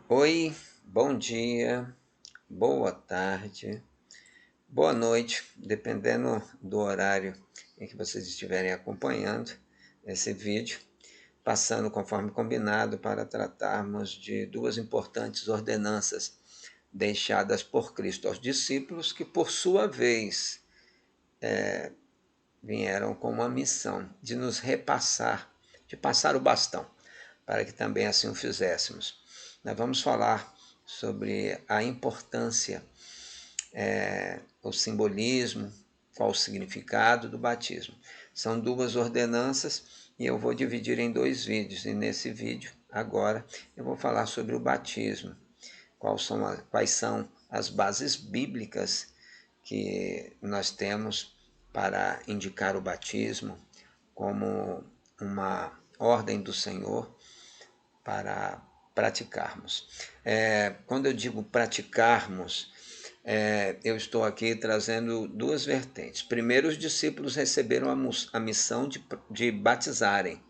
Oi, bom dia, boa tarde, boa noite, dependendo do horário em que vocês estiverem acompanhando esse vídeo, passando conforme combinado para tratarmos de duas importantes ordenanças deixadas por Cristo aos discípulos, que por sua vez vieram com uma missão de nos repassar, de passar o bastão, para que também assim o fizéssemos. Nós vamos falar sobre a importância, o simbolismo, qual o significado do batismo. São duas ordenanças e eu vou dividir em dois vídeos. E nesse vídeo, agora, eu vou falar sobre o batismo, quais são as bases bíblicas que nós temos para indicar o batismo como uma ordem do Senhor para praticarmos. Quando eu digo praticarmos, eu estou aqui trazendo duas vertentes. Primeiro, os discípulos receberam a missão de batizar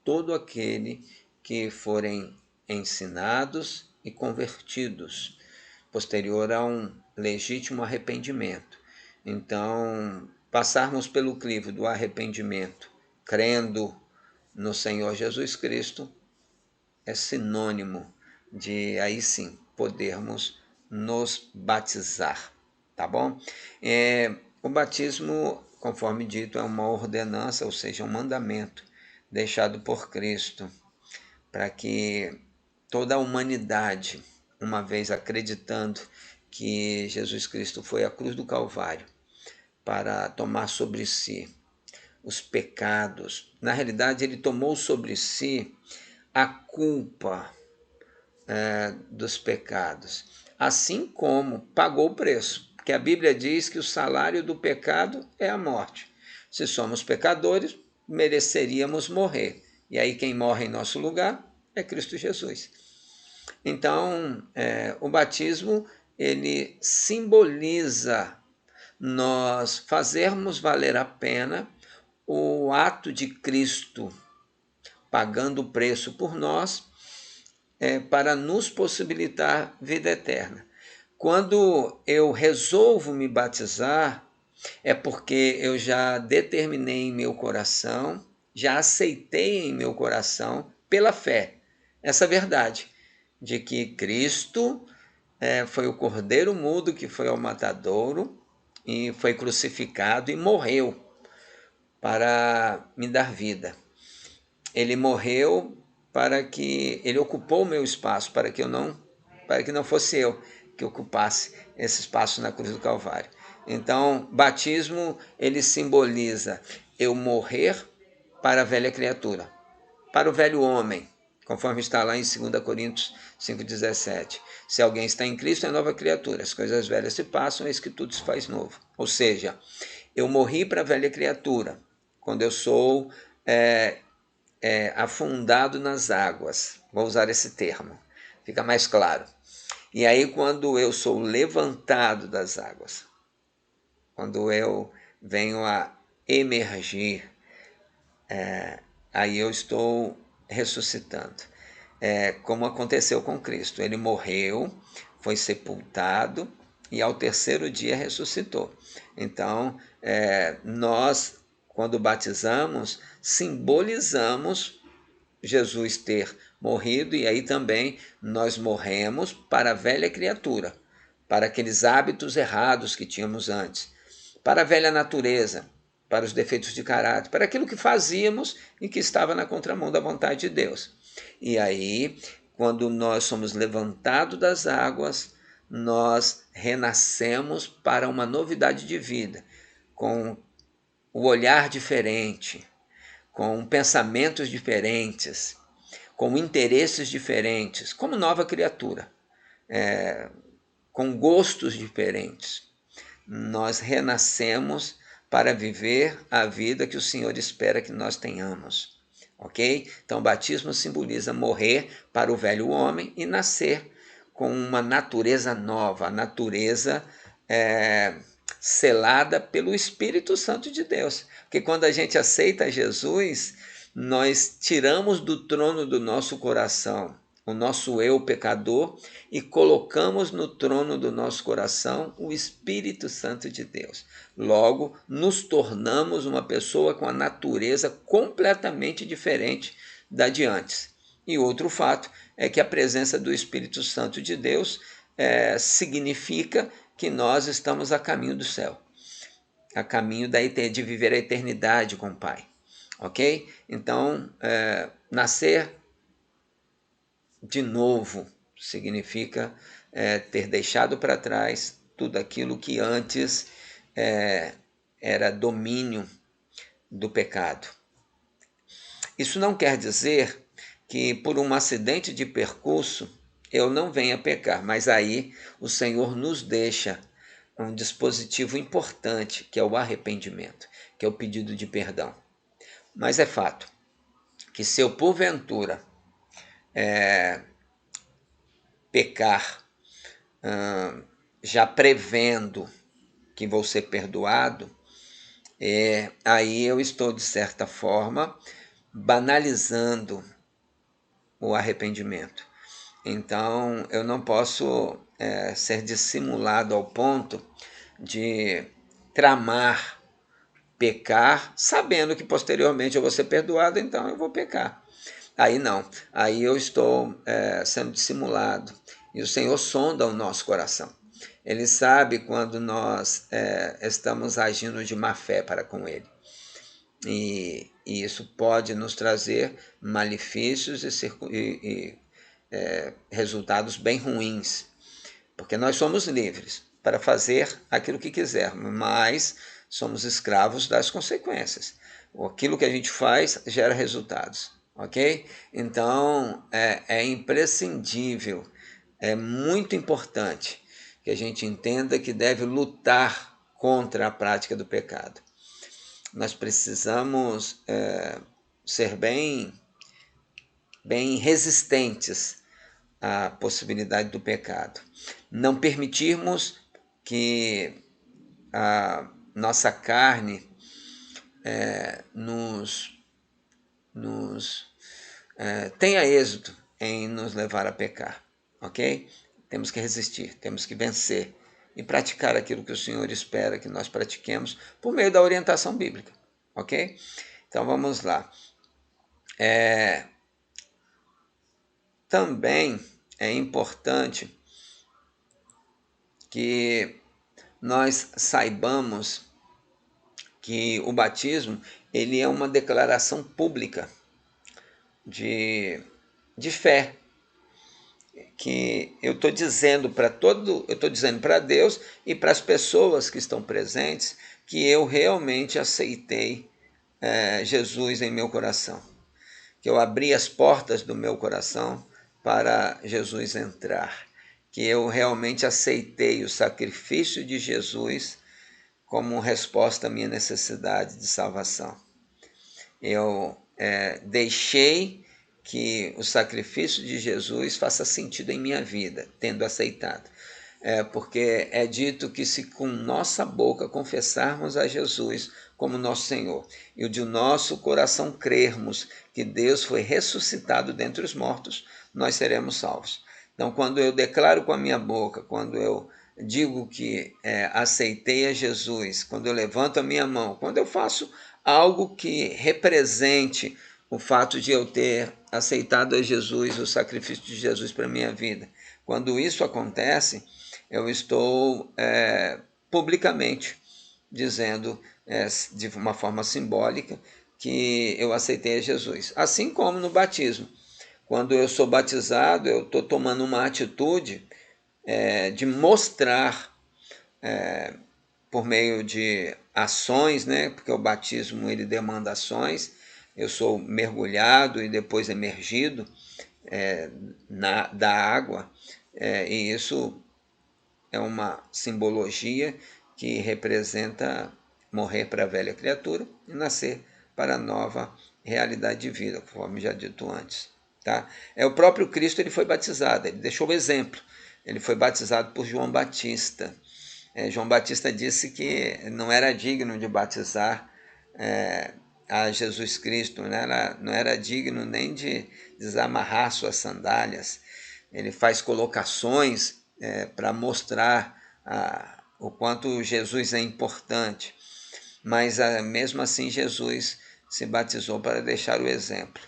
todo aquele que forem ensinados e convertidos, posterior a um legítimo arrependimento. Então, passarmos pelo crivo do arrependimento, crendo no Senhor Jesus Cristo, é sinônimo de, aí sim, podermos nos batizar, tá bom? O batismo, conforme dito, é uma ordenança, ou seja, um mandamento deixado por Cristo para que toda a humanidade, uma vez acreditando que Jesus Cristo foi à cruz do Calvário para tomar sobre si os pecados, na realidade, ele tomou sobre si a culpa dos pecados, assim como pagou o preço, porque a Bíblia diz que o salário do pecado é a morte. Se somos pecadores, mereceríamos morrer. E aí quem morre em nosso lugar é Cristo Jesus. Então, o batismo, ele simboliza nós fazermos valer a pena o ato de Cristo pagando o preço por nós, para nos possibilitar vida eterna. Quando eu resolvo me batizar, é porque eu já determinei em meu coração, já aceitei em meu coração, pela fé, essa verdade de que Cristo foi o cordeiro mudo que foi ao matadouro e foi crucificado e morreu para me dar vida. Ele morreu para que ele ocupou o meu espaço, para que não fosse eu que ocupasse esse espaço na cruz do Calvário. Então, batismo, ele simboliza eu morrer para a velha criatura, para o velho homem, conforme está lá em 2 Coríntios 5,17. Se alguém está em Cristo, é nova criatura. As coisas velhas se passam, eis que tudo se faz novo. Ou seja, eu morri para a velha criatura, quando eu sou afundado nas águas. Vou usar esse termo, fica mais claro. E aí, quando eu sou levantado das águas, quando eu venho a emergir, aí eu estou ressuscitando. Como aconteceu com Cristo. Ele morreu, foi sepultado e ao terceiro dia ressuscitou. Então, nós, quando batizamos, simbolizamos Jesus ter morrido, e aí também nós morremos para a velha criatura, para aqueles hábitos errados que tínhamos antes, para a velha natureza, para os defeitos de caráter, para aquilo que fazíamos e que estava na contramão da vontade de Deus. E aí, quando nós somos levantados das águas, nós renascemos para uma novidade de vida, com o olhar diferente, com pensamentos diferentes, com interesses diferentes, como nova criatura, com gostos diferentes. Nós renascemos para viver a vida que o Senhor espera que nós tenhamos. Ok? Então, o batismo simboliza morrer para o velho homem e nascer com uma natureza nova, a natureza selada pelo Espírito Santo de Deus. Porque quando a gente aceita Jesus, nós tiramos do trono do nosso coração o nosso eu pecador e colocamos no trono do nosso coração o Espírito Santo de Deus. Logo, nos tornamos uma pessoa com a natureza completamente diferente da de antes. E outro fato é que a presença do Espírito Santo de Deus significa que nós estamos a caminho do céu, a caminho de viver a eternidade com o Pai. Ok? Então, nascer de novo significa ter deixado para trás tudo aquilo que antes era domínio do pecado. Isso não quer dizer que por um acidente de percurso eu não venha pecar, mas aí o Senhor nos deixa um dispositivo importante, que é o arrependimento, que é o pedido de perdão. Mas é fato que se eu porventura pecar já prevendo que vou ser perdoado, aí eu estou, de certa forma, banalizando o arrependimento. Então, eu não posso ser dissimulado ao ponto de tramar pecar, sabendo que posteriormente eu vou ser perdoado, então eu vou pecar. Aí não, aí eu estou sendo dissimulado. E o Senhor sonda o nosso coração. Ele sabe quando nós estamos agindo de má fé para com Ele. E isso pode nos trazer malefícios e resultados bem ruins. Porque nós somos livres para fazer aquilo que quisermos, mas somos escravos das consequências. Aquilo que a gente faz gera resultados, ok? Então, é imprescindível, é muito importante que a gente entenda que deve lutar contra a prática do pecado. Nós precisamos ser bem resistentes à possibilidade do pecado. Não permitirmos que a nossa carne tenha êxito em nos levar a pecar, ok? Temos que resistir, temos que vencer e praticar aquilo que o Senhor espera que nós pratiquemos por meio da orientação bíblica, ok? Então vamos lá. Também é importante que nós saibamos que o batismo ele é uma declaração pública de fé, que eu estou dizendo para Deus e para as pessoas que estão presentes que eu realmente aceitei Jesus em meu coração, que eu abri as portas do meu coração para Jesus entrar, que eu realmente aceitei o sacrifício de Jesus como resposta à minha necessidade de salvação. Eu deixei que o sacrifício de Jesus faça sentido em minha vida, tendo aceitado. Porque é dito que se com nossa boca confessarmos a Jesus como nosso Senhor e o de nosso coração crermos que Deus foi ressuscitado dentre os mortos, nós seremos salvos. Então, quando eu declaro com a minha boca, quando eu digo que aceitei a Jesus, quando eu levanto a minha mão, quando eu faço algo que represente o fato de eu ter aceitado a Jesus, o sacrifício de Jesus para a minha vida, quando isso acontece, eu estou publicamente dizendo de uma forma simbólica que eu aceitei a Jesus. Assim como no batismo. Quando eu sou batizado, eu estou tomando uma atitude de mostrar por meio de ações, né? Porque o batismo ele demanda ações. Eu sou mergulhado e depois emergido da água, e isso é uma simbologia que representa morrer para a velha criatura e nascer para a nova realidade de vida, conforme já dito antes. Tá? O próprio Cristo ele foi batizado, ele deixou o exemplo. Ele foi batizado por João Batista. João Batista disse que não era digno de batizar a Jesus Cristo, não era digno nem de desamarrar suas sandálias. Ele faz colocações para mostrar o quanto Jesus é importante. Mas mesmo assim Jesus se batizou para deixar o exemplo.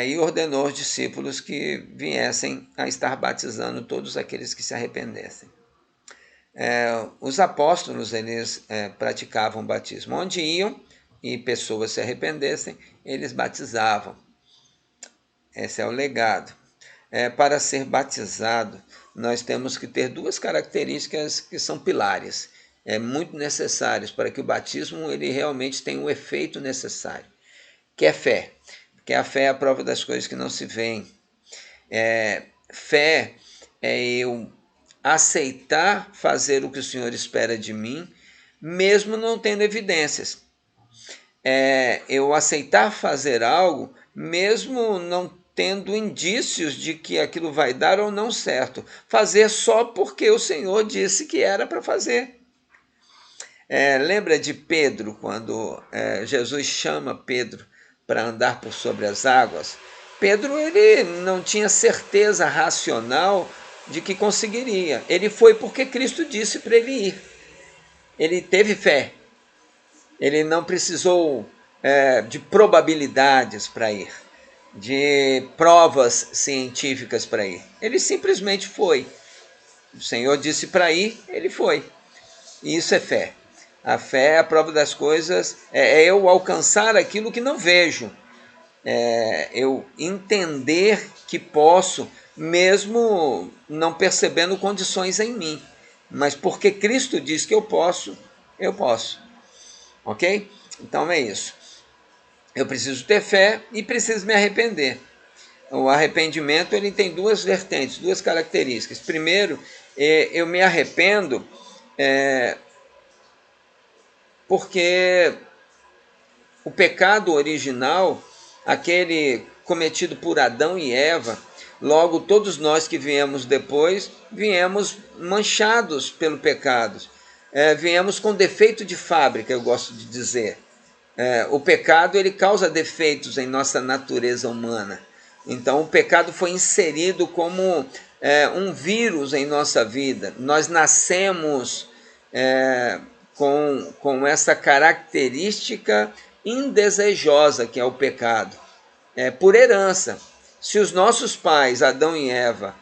E ordenou aos discípulos que viessem a estar batizando todos aqueles que se arrependessem. Os apóstolos, eles praticavam batismo. Onde iam e pessoas se arrependessem, eles batizavam. Esse é o legado. Para ser batizado, nós temos que ter duas características que são pilares, muito necessárias para que o batismo ele realmente tenha o efeito necessário, que é fé. Porque a fé é a prova das coisas que não se veem. Fé é eu aceitar fazer o que o Senhor espera de mim, mesmo não tendo evidências. Eu aceitar fazer algo, mesmo não tendo indícios de que aquilo vai dar ou não certo. Fazer só porque o Senhor disse que era para fazer. Lembra de Pedro, quando Jesus chama Pedro para andar por sobre as águas? Pedro ele não tinha certeza racional de que conseguiria. Ele foi porque Cristo disse para ele ir. Ele teve fé. Ele não precisou de probabilidades para ir, de provas científicas para ir. Ele simplesmente foi. O Senhor disse para ir, ele foi. E isso é fé. A fé é a prova das coisas, é eu alcançar aquilo que não vejo. Eu entender que posso, mesmo não percebendo condições em mim. Mas porque Cristo diz que eu posso, eu posso. Ok? Então é isso. Eu preciso ter fé e preciso me arrepender. O arrependimento ele tem duas vertentes, duas características. Primeiro, eu me arrependo porque o pecado original, aquele cometido por Adão e Eva, logo todos nós que viemos depois, viemos manchados pelo pecado. Viemos com defeito de fábrica, eu gosto de dizer. O pecado ele causa defeitos em nossa natureza humana. Então o pecado foi inserido como um vírus em nossa vida. Nós nascemos com essa característica indesejosa que é o pecado, por herança. Se os nossos pais, Adão e Eva,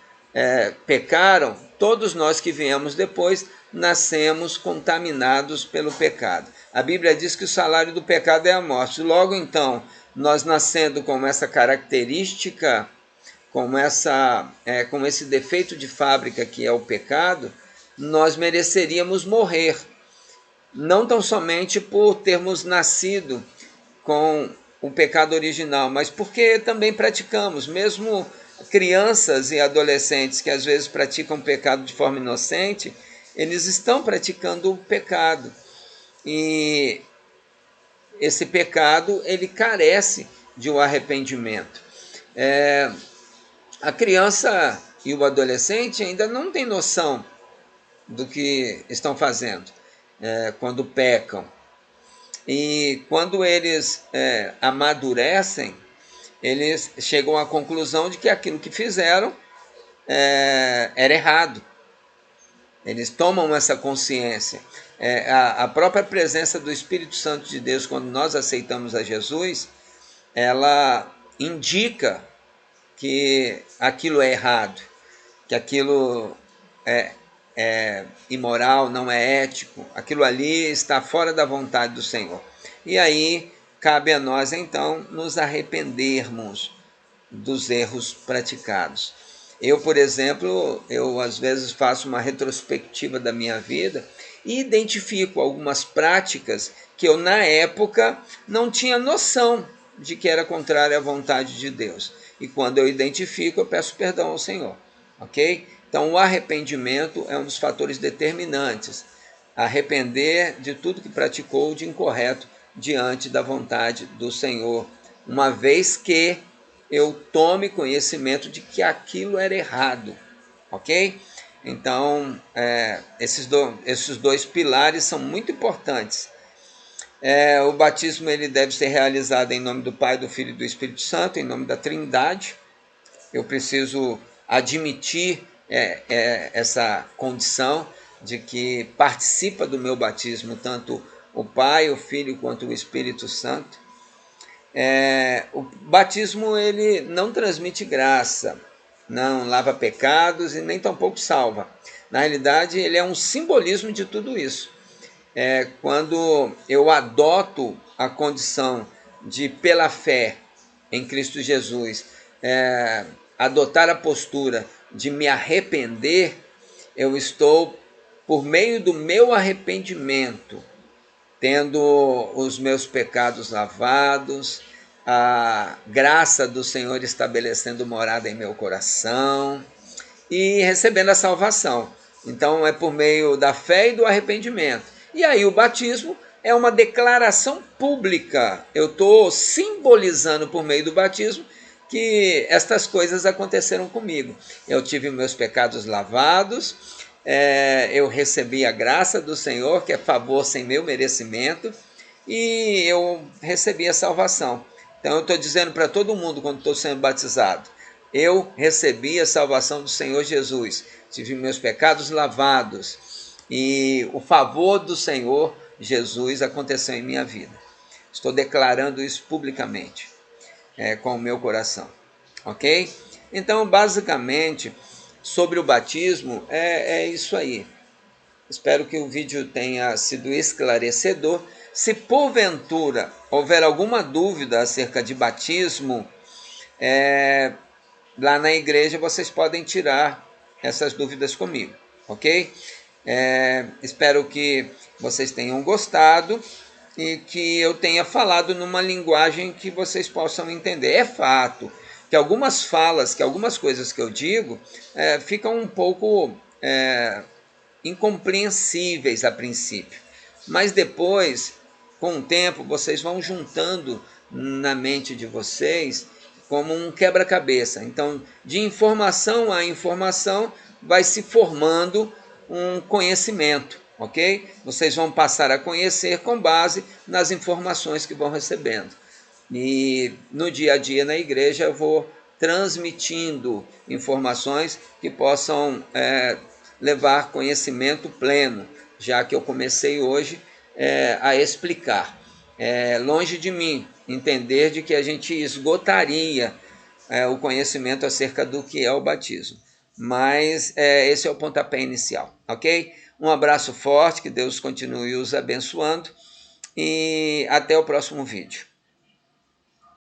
pecaram, todos nós que viemos depois nascemos contaminados pelo pecado. A Bíblia diz que o salário do pecado é a morte. Logo então, nós nascendo com essa característica, com esse defeito de fábrica que é o pecado, nós mereceríamos morrer. Não tão somente por termos nascido com o pecado original, mas porque também praticamos, mesmo crianças e adolescentes que às vezes praticam pecado de forma inocente, eles estão praticando o pecado. E esse pecado, ele carece de um arrependimento. A criança e o adolescente ainda não têm noção do que estão fazendo quando pecam. E quando eles amadurecem, eles chegam à conclusão de que aquilo que fizeram era errado. Eles tomam essa consciência. A própria presença do Espírito Santo de Deus, quando nós aceitamos a Jesus, ela indica que aquilo é errado, que aquilo é imoral, não é ético, aquilo ali está fora da vontade do Senhor. E aí cabe a nós então nos arrependermos dos erros praticados. Eu, por exemplo, às vezes faço uma retrospectiva da minha vida e identifico algumas práticas que eu na época não tinha noção de que era contrária à vontade de Deus. E quando eu identifico, eu peço perdão ao Senhor. Ok? Então, o arrependimento é um dos fatores determinantes. Arrepender de tudo que praticou de incorreto diante da vontade do Senhor, uma vez que eu tome conhecimento de que aquilo era errado. Ok? Então, esses dois pilares são muito importantes. O batismo ele deve ser realizado em nome do Pai, do Filho e do Espírito Santo, em nome da Trindade. Eu preciso admitir essa condição de que participa do meu batismo tanto o Pai, o Filho quanto o Espírito Santo. O batismo ele não transmite graça, não lava pecados e nem tampouco salva. Na realidade, ele é um simbolismo de tudo isso. Quando eu adoto a condição de, pela fé em Cristo Jesus, adotar a postura de me arrepender, eu estou, por meio do meu arrependimento, tendo os meus pecados lavados, a graça do Senhor estabelecendo morada em meu coração e recebendo a salvação. Então é por meio da fé e do arrependimento. E aí o batismo é uma declaração pública. Eu estou simbolizando por meio do batismo que estas coisas aconteceram comigo. Eu tive meus pecados lavados, eu recebi a graça do Senhor, que é favor sem meu merecimento, e eu recebi a salvação. Então eu estou dizendo para todo mundo quando estou sendo batizado, eu recebi a salvação do Senhor Jesus, tive meus pecados lavados e o favor do Senhor Jesus aconteceu em minha vida. Estou declarando isso publicamente, com o meu coração, ok? Então, basicamente, sobre o batismo, é isso aí. Espero que o vídeo tenha sido esclarecedor. Se porventura houver alguma dúvida acerca de batismo, lá na igreja vocês podem tirar essas dúvidas comigo, ok? Espero que vocês tenham gostado e que eu tenha falado numa linguagem que vocês possam entender. É fato que algumas falas, que algumas coisas que eu digo ficam um pouco incompreensíveis a princípio, mas depois, com o tempo, vocês vão juntando na mente de vocês como um quebra-cabeça. Então, de informação a informação, vai se formando um conhecimento, ok? Vocês vão passar a conhecer com base nas informações que vão recebendo. E no dia a dia na igreja eu vou transmitindo informações que possam levar conhecimento pleno, já que eu comecei hoje a explicar. Longe de mim entender de que a gente esgotaria o conhecimento acerca do que é o batismo. Mas esse é o pontapé inicial, ok? Um abraço forte, que Deus continue os abençoando e até o próximo vídeo.